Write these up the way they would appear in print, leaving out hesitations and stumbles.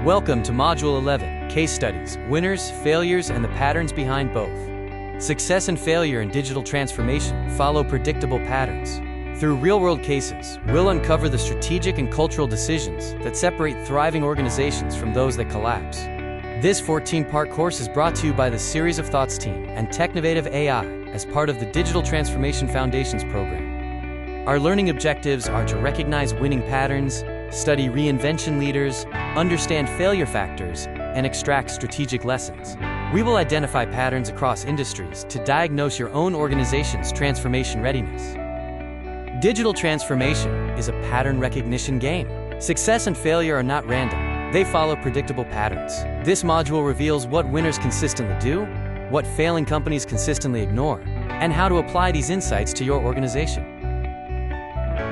Welcome to Module 11, Case Studies, Winners, Failures, and the Patterns Behind Both. Success and failure in digital transformation follow predictable patterns. Through real-world cases, we'll uncover the strategic and cultural decisions that separate thriving organizations from those that collapse. This 14-part course is brought to you by the Series of Thoughts team and Technovative AI as part of the Digital Transformation Foundations program. Our learning objectives are to recognize winning patterns, study reinvention leaders, understand failure factors, and extract strategic lessons. We will identify patterns across industries to diagnose your own organization's transformation readiness. Digital transformation is a pattern recognition game. Success and failure are not random. They follow predictable patterns. This module reveals what winners consistently do, what failing companies consistently ignore, and how to apply these insights to your organization.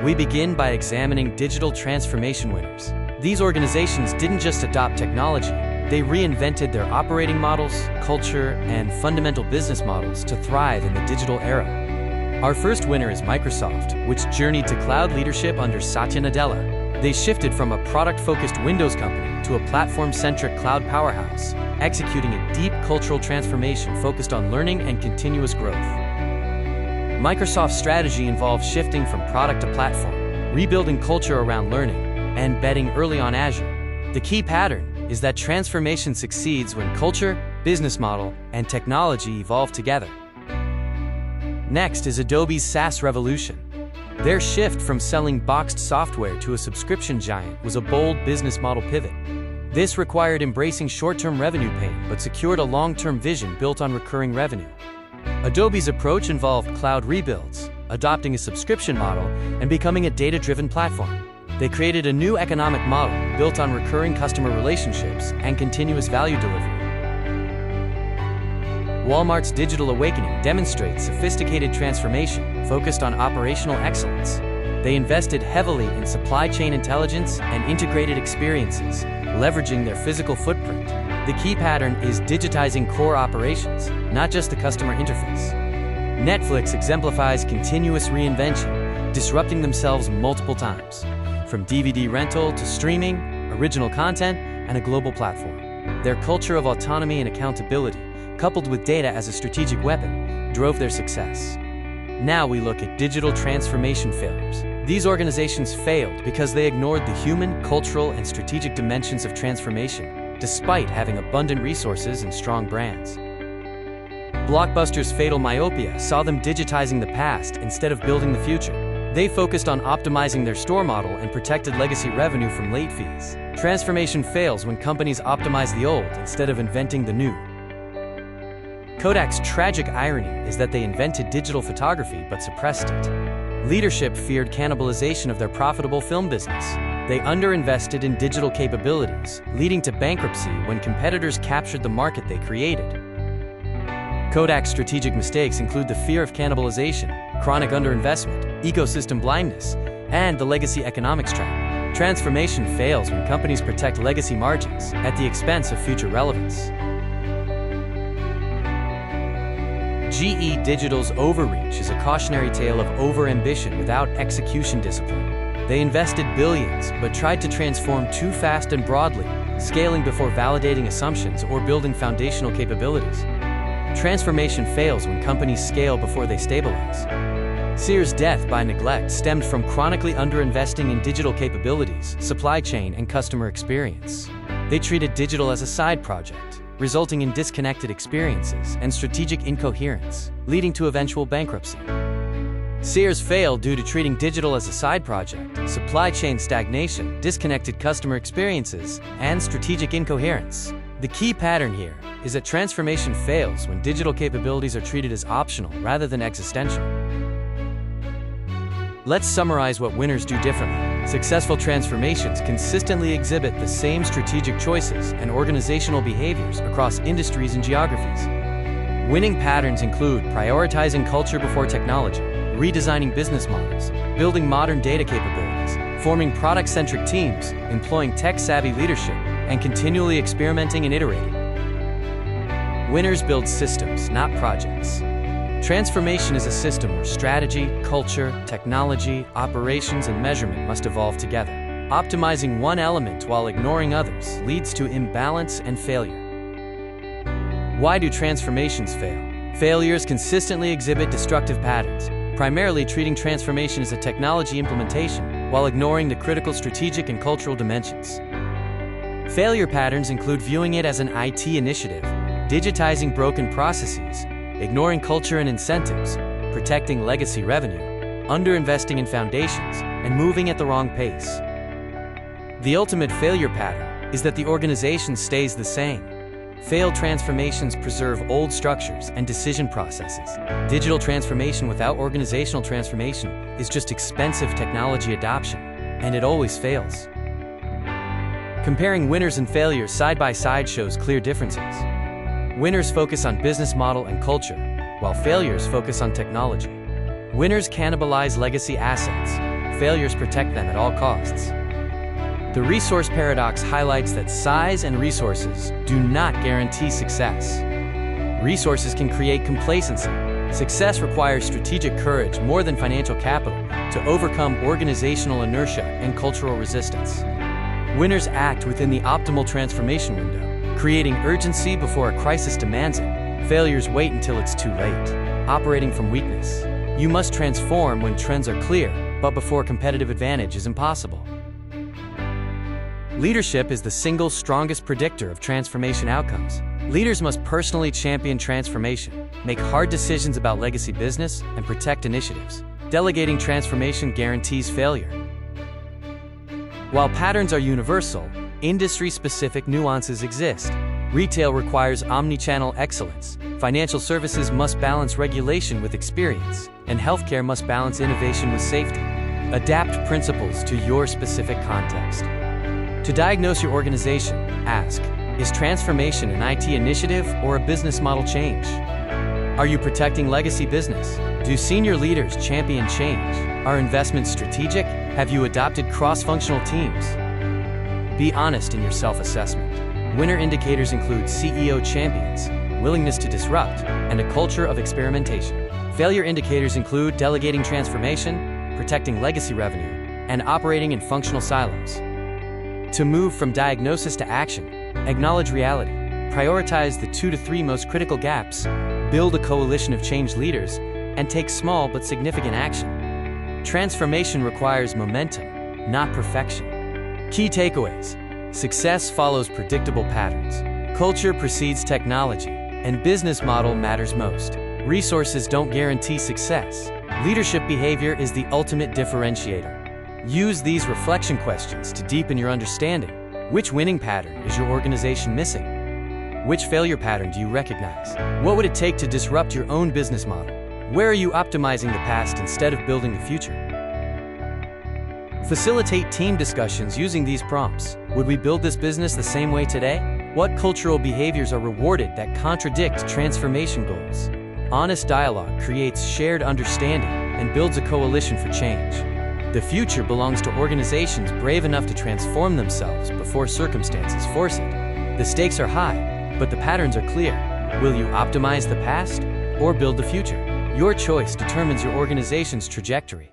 We begin by examining digital transformation winners. These organizations didn't just adopt technology, they reinvented their operating models, culture, and fundamental business models to thrive in the digital era. Our first winner is Microsoft, which journeyed to cloud leadership under Satya Nadella. They shifted from a product-focused Windows company to a platform-centric cloud powerhouse, executing a deep cultural transformation focused on learning and continuous growth. Microsoft's strategy involves shifting from product to platform, rebuilding culture around learning, and betting early on Azure. The key pattern is that transformation succeeds when culture, business model, and technology evolve together. Next is Adobe's SaaS revolution. Their shift from selling boxed software to a subscription giant was a bold business model pivot. This required embracing short-term revenue pain but secured a long-term vision built on recurring revenue. Adobe's approach involved cloud rebuilds, adopting a subscription model, and becoming a data-driven platform. They created a new economic model built on recurring customer relationships and continuous value delivery. Walmart's digital awakening demonstrates sophisticated transformation focused on operational excellence. They invested heavily in supply chain intelligence and integrated experiences, leveraging their physical footprint. The key pattern is digitizing core operations, not just the customer interface. Netflix exemplifies continuous reinvention, disrupting themselves multiple times, from DVD rental to streaming, original content, and a global platform. Their culture of autonomy and accountability, coupled with data as a strategic weapon, drove their success. Now we look at digital transformation failures. These organizations failed because they ignored the human, cultural, and strategic dimensions of transformation, despite having abundant resources and strong brands. Blockbuster's fatal myopia saw them digitizing the past instead of building the future. They focused on optimizing their store model and protected legacy revenue from late fees. Transformation fails when companies optimize the old instead of inventing the new. Kodak's tragic irony is that they invented digital photography but suppressed it. Leadership feared cannibalization of their profitable film business. They underinvested in digital capabilities, leading to bankruptcy when competitors captured the market they created. Kodak's strategic mistakes include the fear of cannibalization, chronic underinvestment, ecosystem blindness, and the legacy economics trap. Transformation fails when companies protect legacy margins at the expense of future relevance. GE Digital's overreach is a cautionary tale of overambition without execution discipline. They invested billions, but tried to transform too fast and broadly, scaling before validating assumptions or building foundational capabilities. Transformation fails when companies scale before they stabilize. Sears' death by neglect stemmed from chronically underinvesting in digital capabilities, supply chain, and customer experience. They treated digital as a side project, resulting in disconnected experiences and strategic incoherence, leading to eventual bankruptcy. Sears failed due to treating digital as a side project, supply chain stagnation, disconnected customer experiences, and strategic incoherence. The key pattern here is that transformation fails when digital capabilities are treated as optional rather than existential. Let's summarize what winners do differently. Successful transformations consistently exhibit the same strategic choices and organizational behaviors across industries and geographies. Winning patterns include prioritizing culture before technology, redesigning business models, building modern data capabilities, forming product-centric teams, employing tech-savvy leadership, and continually experimenting and iterating. Winners build systems, not projects. Transformation is a system where strategy, culture, technology, operations, and measurement must evolve together. Optimizing one element while ignoring others leads to imbalance and failure. Why do transformations fail? Failures consistently exhibit destructive patterns, primarily treating transformation as a technology implementation while ignoring the critical strategic and cultural dimensions. Failure patterns include viewing it as an IT initiative, digitizing broken processes, ignoring culture and incentives, protecting legacy revenue, underinvesting in foundations, and moving at the wrong pace. The ultimate failure pattern is that the organization stays the same. Failed transformations preserve old structures and decision processes. Digital transformation without organizational transformation is just expensive technology adoption, and it always fails. Comparing winners and failures side by side shows clear differences. Winners focus on business model and culture, while failures focus on technology. Winners cannibalize legacy assets, failures protect them at all costs. The resource paradox highlights that size and resources do not guarantee success. Resources can create complacency. Success requires strategic courage more than financial capital to overcome organizational inertia and cultural resistance. Winners act within the optimal transformation window, creating urgency before a crisis demands it. Failures wait until it's too late, operating from weakness. You must transform when trends are clear, but before competitive advantage is impossible. Leadership is the single strongest predictor of transformation outcomes. Leaders must personally champion transformation, make hard decisions about legacy business, and protect initiatives. Delegating transformation guarantees failure. While patterns are universal, industry-specific nuances exist. Retail requires omnichannel excellence, financial services must balance regulation with experience, and healthcare must balance innovation with safety. Adapt principles to your specific context. To diagnose your organization, ask, is transformation an IT initiative or a business model change? Are you protecting legacy business? Do senior leaders champion change? Are investments strategic? Have you adopted cross-functional teams? Be honest in your self-assessment. Winner indicators include CEO champions, willingness to disrupt, and a culture of experimentation. Failure indicators include delegating transformation, protecting legacy revenue, and operating in functional silos. To move from diagnosis to action, acknowledge reality, prioritize the 2 to 3 most critical gaps, build a coalition of change leaders, and take small but significant action. Transformation requires momentum, not perfection. Key takeaways: success follows predictable patterns. Culture precedes technology, and business model matters most. Resources don't guarantee success. Leadership behavior is the ultimate differentiator. Use these reflection questions to deepen your understanding. Which winning pattern is your organization missing? Which failure pattern do you recognize? What would it take to disrupt your own business model? Where are you optimizing the past instead of building the future? Facilitate team discussions using these prompts. Would we build this business the same way today? What cultural behaviors are rewarded that contradict transformation goals? Honest dialogue creates shared understanding and builds a coalition for change. The future belongs to organizations brave enough to transform themselves before circumstances force it. The stakes are high, but the patterns are clear. Will you optimize the past or build the future? Your choice determines your organization's trajectory.